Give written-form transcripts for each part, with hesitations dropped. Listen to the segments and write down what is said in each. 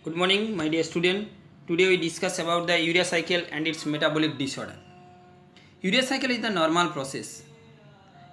Good morning, my dear student. Today we discuss about the urea cycle and its metabolic disorder. Urea cycle is the normal process.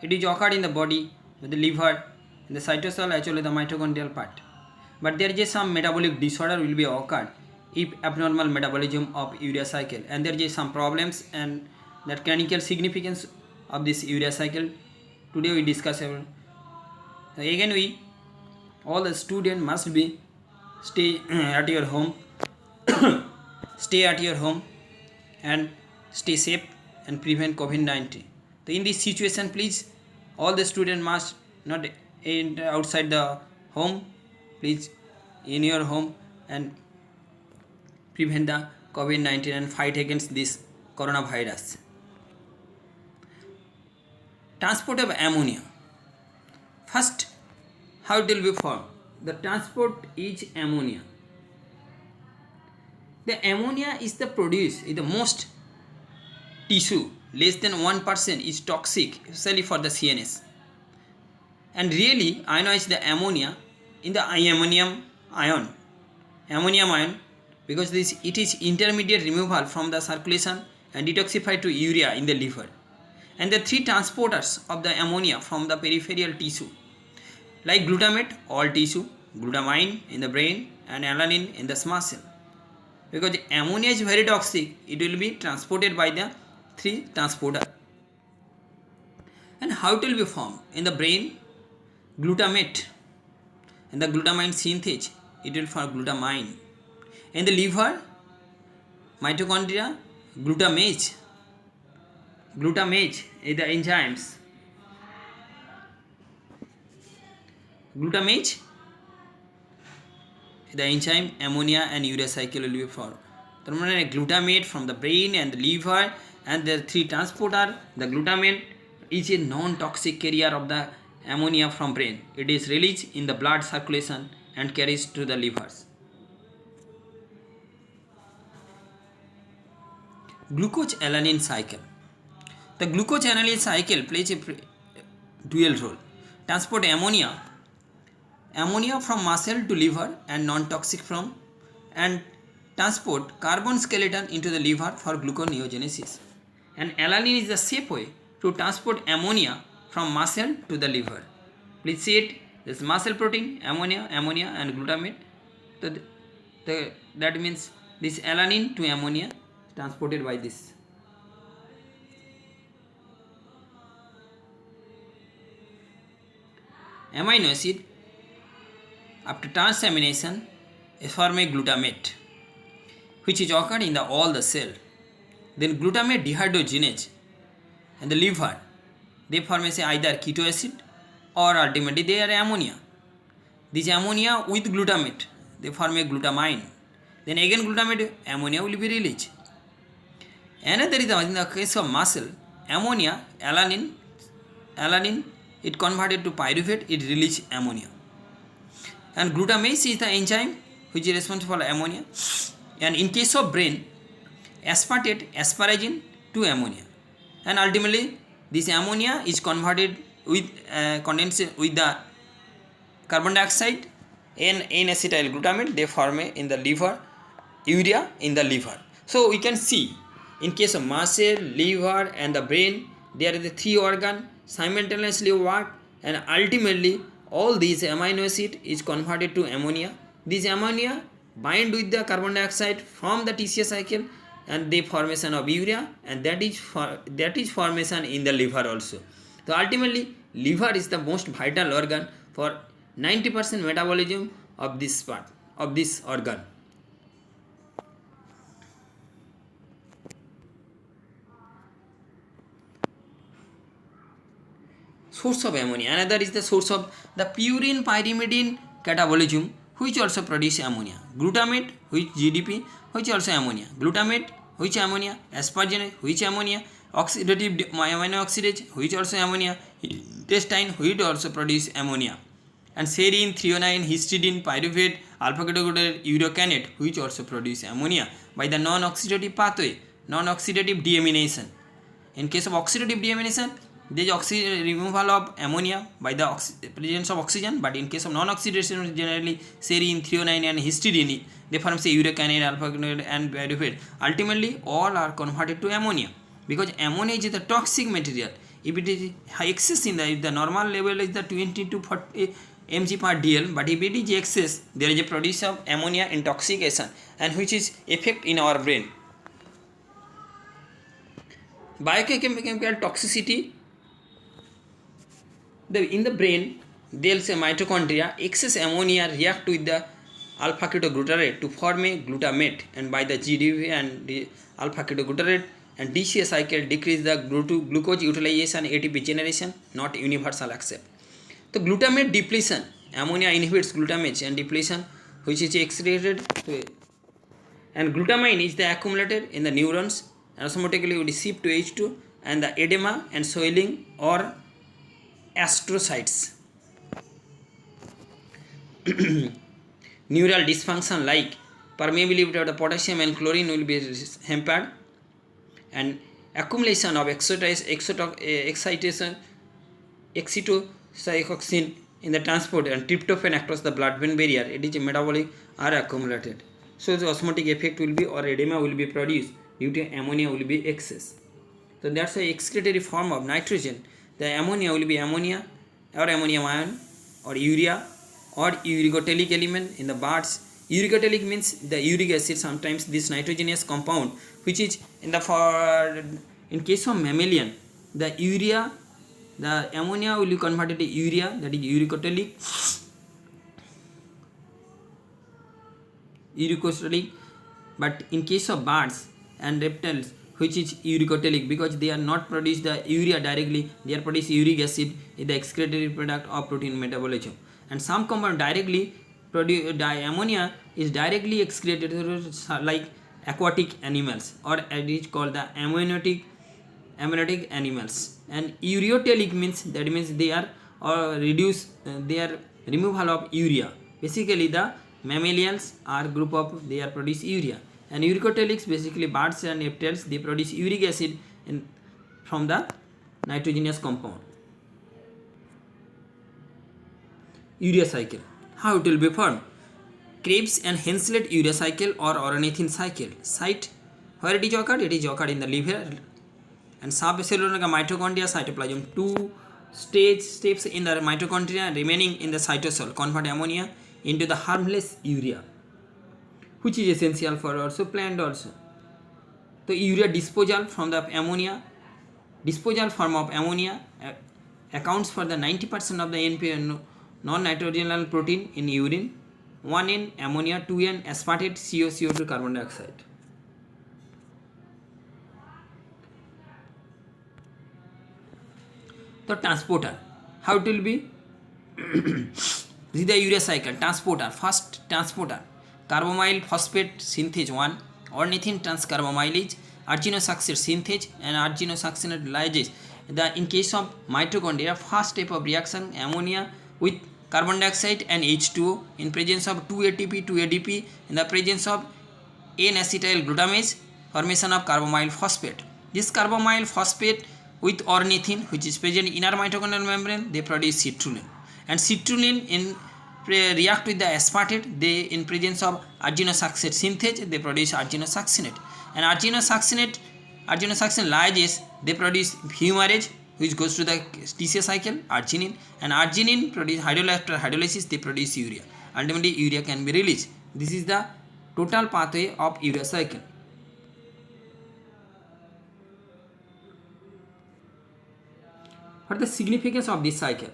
It is occurred in the body, with the liver, in the cytosol, actually the mitochondrial part. But there is some metabolic disorder will be occurred if abnormal metabolism of urea cycle, and there is some problems and that clinical significance of this urea cycle. Today we discuss about. So again, all the student must be stay at your home stay at your home and stay safe and prevent COVID-19. So in this situation, please, all the student must not outside the home, please in your home and prevent the COVID-19 and fight against this coronavirus. Transport of ammonia. First, how it will be formed? The transport is ammonia. The ammonia is the produce in the most tissue, less than 1% is toxic, especially for the CNS. And really ionize the ammonia in the ammonium ion, because it is intermediate removal from the circulation and detoxified to urea in the liver. And the three transporters of the ammonia from the peripheral tissue, like glutamate, all tissue, glutamine in the brain, and alanine in the muscle. Because ammonia is very toxic, it will be transported by the three transporter. And how it will be formed? In the brain, glutamate, and the glutamine synthase, it will form glutamine. In the liver, mitochondria, glutamate is the enzymes. Glutamate, the enzyme ammonia and urea cycle will be formed. So, glutamate from the brain and the liver and the three transporter. The glutamate is a non-toxic carrier of the ammonia from brain. It is released in the blood circulation and carries to the livers. Glucose-alanine cycle. The glucose-alanine cycle plays a dual role. Transport ammonia from muscle to liver and non-toxic from, and transport carbon skeleton into the liver for gluconeogenesis. And alanine is the safe way to transport ammonia from muscle to the liver. Please see it. This muscle protein, ammonia and glutamate. That means this alanine to ammonia transported by this. Amino acid after transamination form a glutamate, which is occurred in all the cell. Then glutamate dehydrogenase and the liver, they form either keto acid or ultimately they are ammonia. This ammonia with glutamate, they form a glutamine. Then again glutamate, ammonia will be released. Another is in the case of muscle, ammonia, alanine, it converted to pyruvate, it releases ammonia. And glutamase is the enzyme which is responsible for ammonia. And in case of brain, aspartate, asparagine to ammonia. And ultimately, this ammonia is converted with condensed with the carbon dioxide and N-acetyl glutamate. They form in the liver, urea in the liver. So we can see in case of muscle, liver, and the brain, there are the three organs simultaneously work, and ultimately all these amino acid is converted to ammonia. This ammonia bind with the carbon dioxide from the TCA cycle and the formation of urea, and that is formation in the liver also. So ultimately liver is the most vital organ for 90% metabolism of this part of this organ. Source of ammonia. Another is the source of the purine pyrimidine catabolism, which also produce ammonia. Glutamate, which GDP, which also ammonia. Glutamate, which ammonia. Asparagine, which ammonia. Oxidative amino oxidase, which also ammonia. Intestine, which also produce ammonia. And serine, threonine, histidine, pyruvate, alpha-ketoglutarate, urocanate, which also produce ammonia by the non-oxidative pathway, non-oxidative deamination. In case of oxidative deamination, there is removal of ammonia by the presence of oxygen, but in case of non-oxidation, generally serine, threonine, and histidine, they form say urecanate, alpha-canate, and pyruphate. Ultimately, all are converted to ammonia because ammonia is the toxic material. If it is excess in if the normal level is the 20 to 40 mg per dl, but if it is excess, there is a produce of ammonia intoxication, and which is effect in our brain. Biochemical toxicity. In the brain, there is a mitochondria. Excess ammonia react with the alpha ketoglutarate to form a glutamate, and by the GDP and the alpha ketoglutarate and DCA cycle decrease the glucose utilization, ATP generation, not universal accept. The glutamate depletion, ammonia inhibits glutamate and depletion, which is excreted, and glutamine is the accumulated in the neurons and automatically would shift to H2, and the edema and swelling or astrocytes. Neural dysfunction like permeability of the potassium and chlorine will be hampered, and accumulation of excitocytosin in the transport and tryptophan across the blood-brain barrier, it is a metabolic, are accumulated. So the osmotic effect will be, or edema will be produced due to ammonia will be excess. So that's a excretory form of nitrogen. The ammonia will be ammonia or ammonium ion or urea or uricotelic element in the birds. Uricotelic means the uric acid, sometimes this nitrogenous compound, which is in case of mammalian, the urea, the ammonia will be converted to urea, that is uricotelic. But in case of birds and reptiles, which is uricotelic, because they are not produce the urea directly, they are produce uric acid is the excretory product of protein metabolism. And some compound directly produce ammonia is directly excreted like aquatic animals, or it is called the amniotic animals. And ureotelic means, that means they are their removal of urea. Basically the mammalians are group of, they are produce urea, and uricotelics basically birds and reptiles, they produce uric acid from the nitrogenous compound. Urea cycle, how it will be formed? Krebs and Henslett urea cycle or ornithine cycle. Site where it is occurred? It is occurred in the liver and subcellular mitochondria, cytoplasm. Two steps in the mitochondria remaining in the cytosol convert ammonia into the harmless urea, which is essential for also plant also. The urea disposal from the ammonia, disposal form of ammonia accounts for the 90% of the NP non-nitrogenal protein in urine. 1N ammonia, 2N aspartate, CO2 carbon dioxide. The transporter, how it will be? This is the urea cycle. Transporter, first transporter, carbamyl phosphate synthase 1, ornithine transcarbamylase, arginosuccinate synthase, and arginosuccinate lyase. In case of mitochondria, first step of reaction, ammonia with carbon dioxide and H2O in presence of 2 ATP, 2 ADP, in the presence of N-acetyl glutamase, formation of carbamyl phosphate. This carbamyl phosphate with ornithine, which is present in inner mitochondrial membrane, they produce citrulline, and citrulline react with the aspartate, they in presence of arginosuccinate synthase, they produce arginosuccinate, and arginosuccinate lyase, they produce fumarate, which goes to the TCA cycle, arginine, and arginine produce after hydrolysis, they produce urea. Ultimately urea can be released. This is the total pathway of urea cycle. What is the significance of this cycle?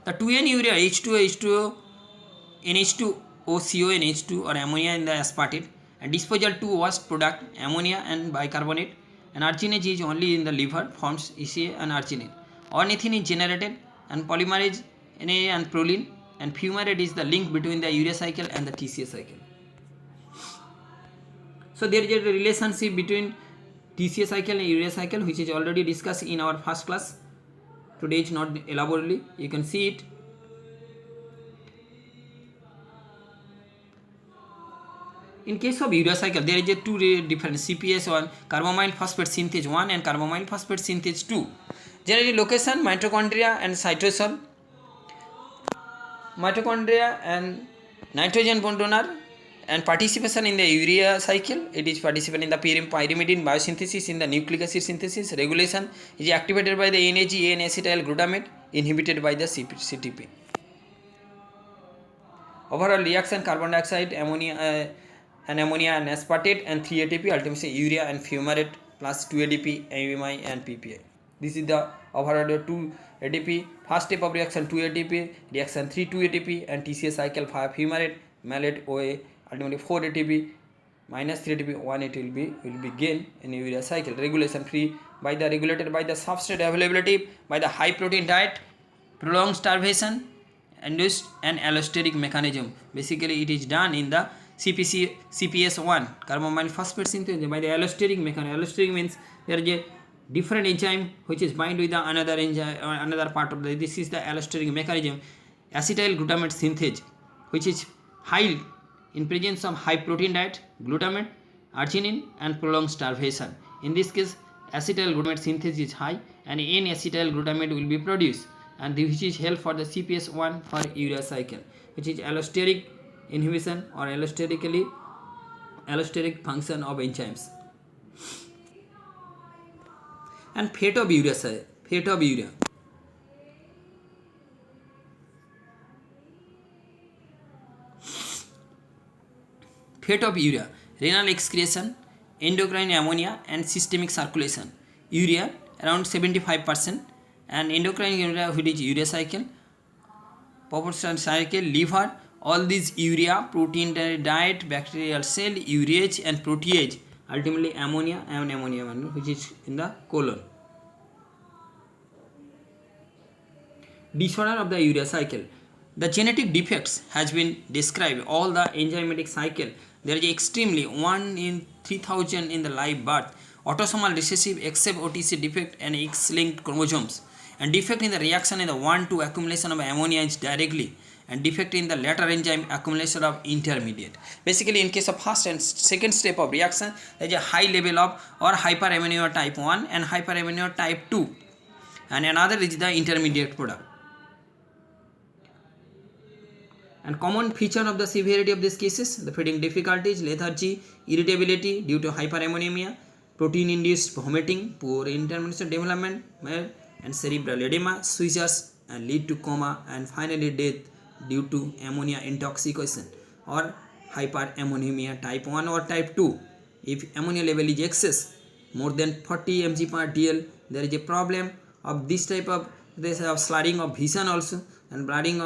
The 2N urea, H2O, NH2O, CO, and H2 or ammonia in the aspartate, and disposal to waste product ammonia and bicarbonate, and arginase is only in the liver, forms ECA and arginine. Ornithine is generated and polymerase Na and proline, and fumarate is the link between the urea cycle and the TCA cycle. So there is a relationship between TCA cycle and urea cycle, which is already discussed in our first class. Today is not elaborately, you can see it. In case of urea cycle, there is a two different CPS1, carbamyl phosphate synthase 1 and carbamyl phosphate synthase 2. Generally location mitochondria and cytosol. Mitochondria and nitrogen bond donor and participation in the urea cycle. It is participant in the pyrimidine biosynthesis in the nucleic acid synthesis. Regulation is activated by the NAG N-acetyl glutamate, inhibited by the CTP. Overall reaction: carbon dioxide, ammonia and aspartate and 3 ATP, ultimately urea and fumarate plus 2 ADP, AMI and PPI. This is the overall 2 ATP. First step of reaction 2 ATP, reaction 3 2 ATP and TCA cycle 5 fumarate, malate OA, ultimately 4 ATP minus 3 ATP 1 ATP will be gained in urea cycle. Regulation free by the regulated by the substrate availability, by the high protein diet, prolonged starvation, induced an allosteric mechanism. Basically it is done in the CPS1 carbamyl phosphate synthesis by the allosteric mechanism. Allosteric means there is a different enzyme which is bind with the another enzyme, another part of the, this is the allosteric mechanism. Acetyl glutamate synthase, which is high in presence of high protein diet, glutamate, arginine and prolonged starvation. In this case acetyl glutamate synthesis is high and N-acetyl glutamate will be produced, and which is help for the CPS1 for urea cycle, which is allosteric inhibition or allosteric function of enzymes. And fate of urea. Fate of urea: renal excretion, endocrine ammonia and systemic circulation. Urea around 75% and endocrine urea, which is urea cycle, proportional cycle, liver, all these urea, protein diet, bacterial cell, urease and protease, ultimately ammonia and ammonia which is in the colon. Disorder of the urea cycle. The genetic defects has been described all the enzymatic cycle. There is extremely 1 in 3000 in the live birth, autosomal recessive except OTC defect and X-linked chromosomes, and defect in the reaction in the 1-2 accumulation of ammonia is directly, and defect in the later enzyme accumulation of intermediate. Basically in case of first and second step of reaction there is a high level of or hyperammonemia type 1 and hyperammonemia type 2, and another is the intermediate product. And common feature of the severity of these cases: the feeding difficulties, lethargy, irritability due to hyperammonemia, protein induced vomiting, poor intermittent development and cerebral edema, seizures and lead to coma, and finally death due to ammonia intoxication or hyperammonemia type 1 or type 2. If ammonia level is excess more than 40 mg per dl, there is a problem of this type of slurring of vision also, and blurring